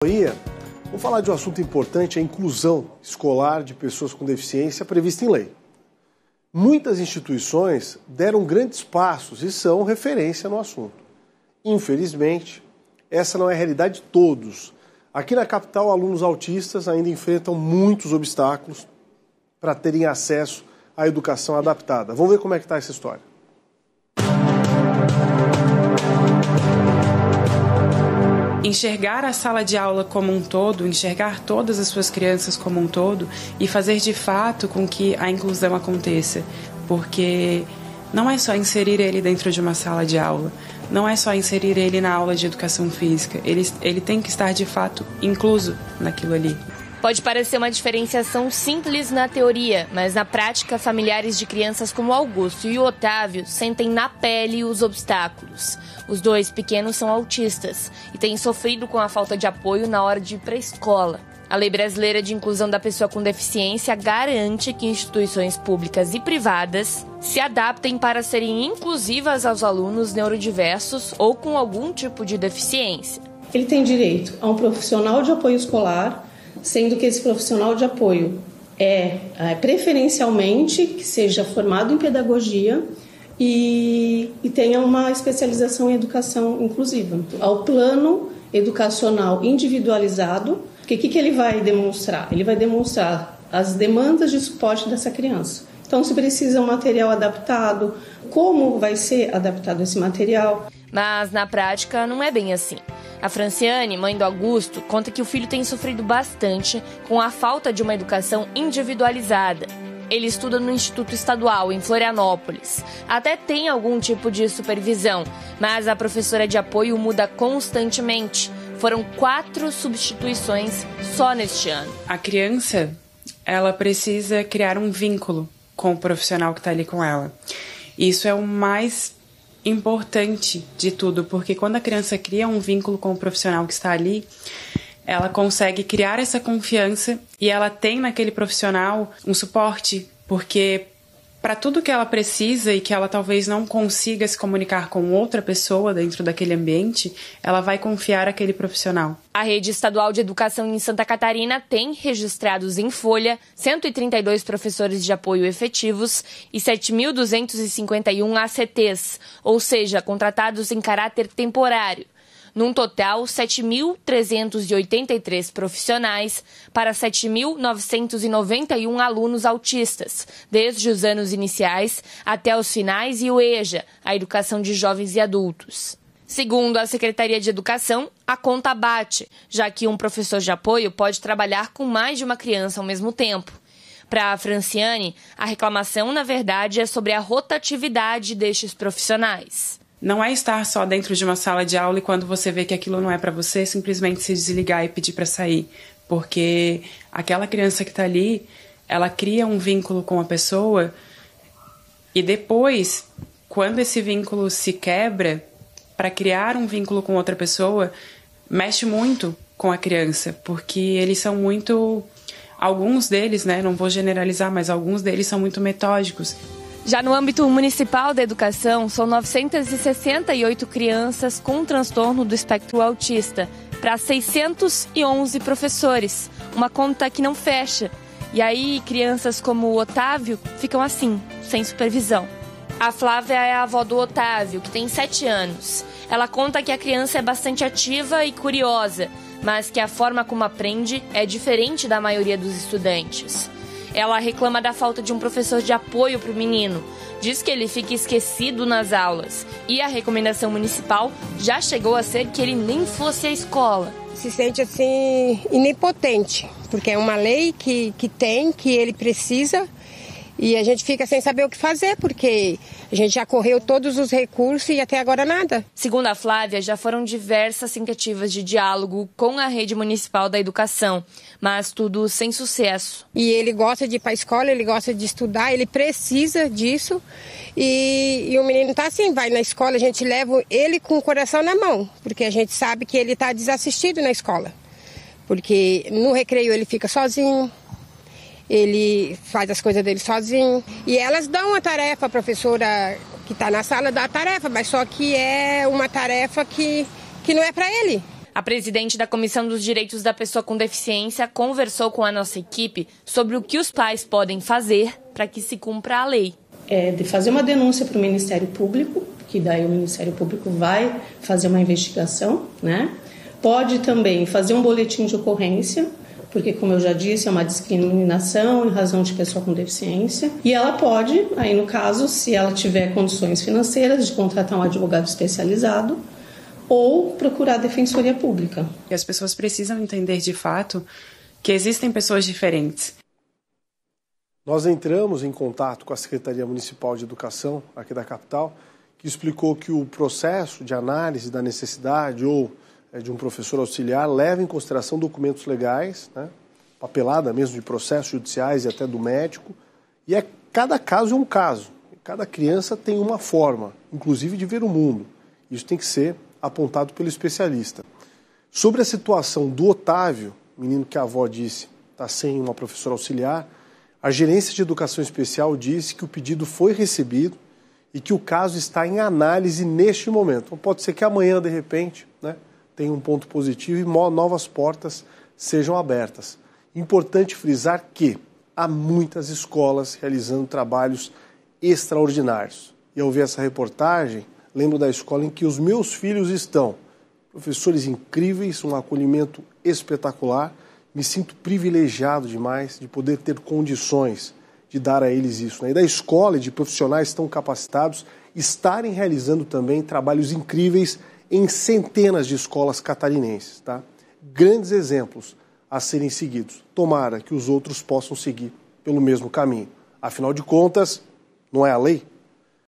Vamos falar de um assunto importante, a inclusão escolar de pessoas com deficiência prevista em lei. Muitas instituições deram grandes passos e são referência no assunto. Infelizmente, essa não é a realidade de todos. Aqui na capital, alunos autistas ainda enfrentam muitos obstáculos para terem acesso à educação adaptada. Vamos ver como é que está essa história. Enxergar a sala de aula como um todo, enxergar todas as suas crianças como um todo e fazer de fato com que a inclusão aconteça. Porque não é só inserir ele dentro de uma sala de aula, não é só inserir ele na aula de educação física, ele tem que estar de fato incluso naquilo ali. Pode parecer uma diferenciação simples na teoria, mas na prática, familiares de crianças como Augusto e Otávio sentem na pele os obstáculos. Os dois pequenos são autistas e têm sofrido com a falta de apoio na hora de ir para a escola. A Lei Brasileira de Inclusão da Pessoa com Deficiência garante que instituições públicas e privadas se adaptem para serem inclusivas aos alunos neurodiversos ou com algum tipo de deficiência. Ele tem direito a um profissional de apoio escolar, sendo que esse profissional de apoio é preferencialmente que seja formado em pedagogia e tenha uma especialização em educação inclusiva. Ao plano educacional individualizado, o que ele vai demonstrar? Ele vai demonstrar as demandas de suporte dessa criança. Então, se precisa um material adaptado, como vai ser adaptado esse material? Mas, na prática, não é bem assim. A Franciane, mãe do Augusto, conta que o filho tem sofrido bastante com a falta de uma educação individualizada. Ele estuda no Instituto Estadual, em Florianópolis. Até tem algum tipo de supervisão, mas a professora de apoio muda constantemente. Foram 4 substituições só neste ano. A criança, ela precisa criar um vínculo com o profissional que está ali com ela. Isso é o mais importante de tudo, porque quando a criança cria um vínculo com o profissional que está ali, ela consegue criar essa confiança e ela tem naquele profissional um suporte, porque para tudo que ela precisa e que ela talvez não consiga se comunicar com outra pessoa dentro daquele ambiente, ela vai confiar naquele profissional. A Rede Estadual de Educação em Santa Catarina tem registrados em folha 132 professores de apoio efetivos e 7.251 ACTs, ou seja, contratados em caráter temporário. Num total, 7.383 profissionais para 7.991 alunos autistas, desde os anos iniciais até os finais e o EJA, a educação de jovens e adultos. Segundo a Secretaria de Educação, a conta bate, já que um professor de apoio pode trabalhar com mais de uma criança ao mesmo tempo. Para a Franciane, a reclamação, na verdade, é sobre a rotatividade destes profissionais. Não é estar só dentro de uma sala de aula e quando você vê que aquilo não é para você, simplesmente se desligar e pedir para sair. Porque aquela criança que está ali, ela cria um vínculo com a pessoa e depois, quando esse vínculo se quebra, para criar um vínculo com outra pessoa, mexe muito com a criança, porque eles são muito... Alguns deles, né, não vou generalizar, mas alguns deles são muito metódicos. Já no âmbito municipal da educação, são 968 crianças com transtorno do espectro autista, para 611 professores. Uma conta que não fecha. E aí, crianças como o Otávio ficam assim, sem supervisão. A Flávia é a avó do Otávio, que tem 7 anos. Ela conta que a criança é bastante ativa e curiosa, mas que a forma como aprende é diferente da maioria dos estudantes. Ela reclama da falta de um professor de apoio para o menino. Diz que ele fica esquecido nas aulas. E a recomendação municipal já chegou a ser que ele nem fosse à escola. Se sente assim, inipotente, porque é uma lei que ele precisa. E a gente fica sem saber o que fazer, porque a gente já correu todos os recursos e até agora nada. Segundo a Flávia, já foram diversas tentativas de diálogo com a rede municipal da educação, mas tudo sem sucesso. E ele gosta de ir para a escola, ele gosta de estudar, ele precisa disso. E o menino tá assim, vai na escola, a gente leva ele com o coração na mão, porque a gente sabe que ele está desassistido na escola. Porque no recreio ele fica sozinho. Ele faz as coisas dele sozinho. E elas dão a tarefa, a professora que está na sala dá a tarefa, mas só que é uma tarefa que não é para ele. A presidente da Comissão dos Direitos da Pessoa com Deficiência conversou com a nossa equipe sobre o que os pais podem fazer para que se cumpra a lei. De fazer uma denúncia para o Ministério Público, que daí o Ministério Público vai fazer uma investigação, né? Pode também fazer um boletim de ocorrência, porque, como eu já disse, é uma discriminação em razão de pessoa com deficiência. E ela pode, aí no caso, se ela tiver condições financeiras, de contratar um advogado especializado ou procurar a Defensoria Pública. E as pessoas precisam entender, de fato, que existem pessoas diferentes. Nós entramos em contato com a Secretaria Municipal de Educação, aqui da capital, que explicou que o processo de análise da necessidade ou de um professor auxiliar leva em consideração documentos legais, né, papelada mesmo de processos judiciais e até do médico, e cada caso é um caso. Cada criança tem uma forma, inclusive de ver o mundo. Isso tem que ser apontado pelo especialista. Sobre a situação do Otávio, menino que a avó disse está sem uma professora auxiliar, a Gerência de Educação Especial disse que o pedido foi recebido e que o caso está em análise neste momento. Então pode ser que amanhã, de repente, né, tenha um ponto positivo e novas portas sejam abertas. Importante frisar que há muitas escolas realizando trabalhos extraordinários. E ao ver essa reportagem, lembro da escola em que os meus filhos estão. Professores incríveis, um acolhimento espetacular. Me sinto privilegiado demais de poder ter condições de dar a eles isso, né? E da escola e de profissionais tão capacitados estarem realizando também trabalhos incríveis em centenas de escolas catarinenses, tá? Grandes exemplos a serem seguidos. Tomara que os outros possam seguir pelo mesmo caminho. Afinal de contas, não é a lei?